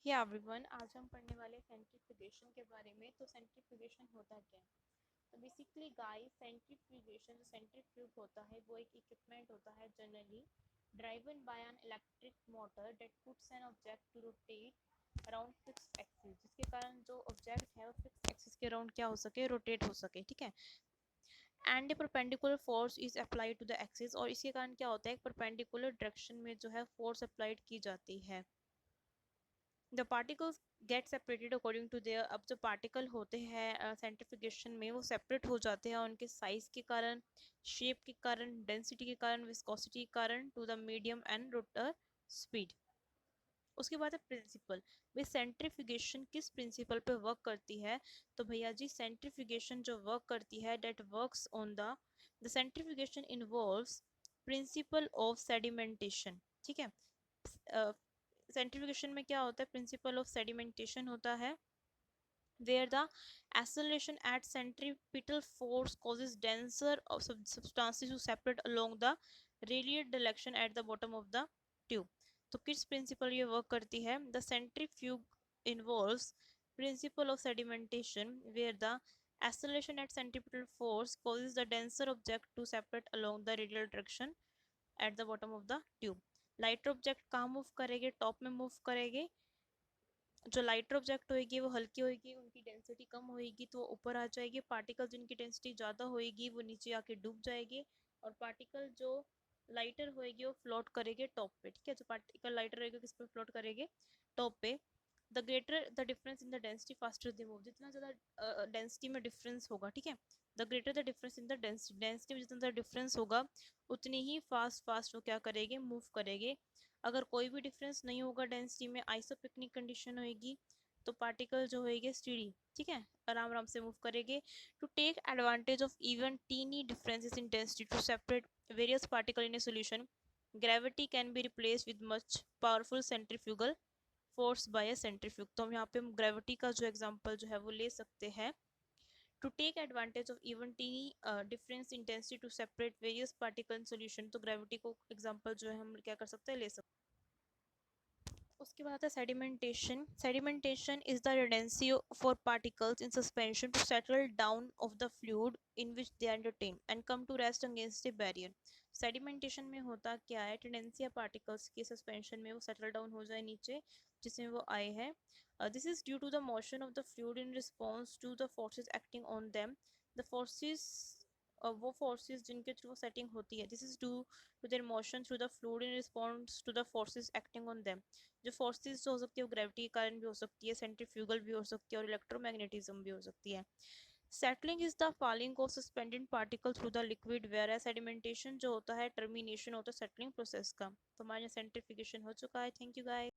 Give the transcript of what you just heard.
Hey everyone, आज हम पढ़ने वाले सेंट्रीफ्यूगेशन के बारे में। तो सेंट्रीफ्यूगेशन होता क्या है? तो बेसिकली गाइस, सेंट्रीफ्यूगेशन जो सेंट्रीफ्यूग होता है वो एक इक्विपमेंट होता है generally driven by an electric motor that puts an object to rotate around fixed axis, जिसके कारण जो ऑब्जेक्ट है वो फिक्स्ड एक्सिस के अराउंड क्या हो सके, रोटेट हो सके। ठीक है। And a perpendicular force is applied to the axis, और इसके कारण क्या होता है, एक परपेंडिकुलर डायरेक्शन में जो है फोर्स अप्लाइड की जाती है। The particles get separated according to their. अब जो पार्टिकल होते हैं सेंट्रीफ्यूगेशन में वो सेपरेट हो जाते हैं उनके साइज के कारण, शेप के कारण, डेंसिटी के कारण, विस्कोसिटी के कारण, to the medium and rotor speed. उसके बाद है प्रिंसिपल। भाई सेंट्रीफ्यूगेशन किस प्रिंसिपल पे वर्क करती है? तो भैया जी, सेंट्रीफ्यूगेशन जो वर्क करती है that works on the centrifugation involves principle of sedimentation. ठीक है। सेंट्रीफ्यूगेशन में क्या होता है? प्रिंसिपल ऑफ सेडिमेंटेशन होता है, where the acceleration at centripetal force causes denser of substances to separate along the radial direction at the bottom of the tube। तो किस प्रिंसिपल ये वर्क करती है? The centrifuge involves principle of sedimentation where the acceleration at centripetal force causes the denser object to separate along the radial direction at the bottom of the tube। Lighter object कहाँ move करेंगे? Top में move करेंगे। जो lighter object होगी वो हल्की होगी, उनकी डेंसिटी कम होगी तो वो ऊपर आ जाएगी। पार्टिकल जिनकी डेंसिटी ज़्यादा होगी वो नीचे आके डूब जाएगी, और पार्टिकल जो लाइटर होएगी वो फ्लोट करेंगे टॉप पे। ठीक है। जो पार्टिकल लाइटर रहेगा किस पे फ्लोट करेंगे? टॉप पे। The greater the difference in the density faster they move. जितना ज़्यादा डेंसिटी में डिफरेंस होगा, ठीक है, the greater the difference in the density, density में जितना ज़्यादा डिफरेंस होगा उतनी ही फास्ट फास्ट वो क्या करेंगे? मूव करेंगे। अगर कोई भी डिफरेंस नहीं होगा डेंसिटी में, आइसोपिकनिक कंडीशन होएगी, तो पार्टिकल जो होएंगे स्टीडी, ठीक है, आराम आराम से मूव करेंगे। To take advantage of even tiny differences in density to separate various particle in a solution, gravity can be replace with much powerful centrifugal force by a centrifuge. तो हम यहाँ पे ग्रेविटी का जो एग्जांपल जो है वो ले सकते हैं। To take advantage of even tiny difference in density to separate various particle in solution, तो ग्रेविटी को एग्जांपल जो है हम क्या कर सकते हैं, ले सकते हैं। उसके बाद आता है sedimentation. Sedimentation is the tendency for particles in suspension to settle down of the fluid in which they are entertain and come to rest against a barrier. Sedimentation में होता क्या है? टेंडेंसी है पार्टिकल्स की सस्पेंशन में वो settle down हो जाए नीचे जिसमें वो आए हैं। This is due to the motion of the fluid in response to the forces acting on them. The forces, वो फोर्सेज जिनके थ्रू सेटिंग होती है, this is due to their motion through the fluid in response to the forces acting on them. जो forces जो हो सकती है वो ग्रेविटी के कारण भी हो सकती है, सेंट्रीफ्यूगल भी हो सकती है, और इलेक्ट्रोमैग्नेटिज्म भी हो सकती है। Settling is the falling of suspended particle through the liquid, where sedimentation जो होता है टर्मिनेशन होता है सेटलिंग प्रोसेस का। तो हमारे सेंट्रीफ्यूगेशन हो चुका है। Thank you guys.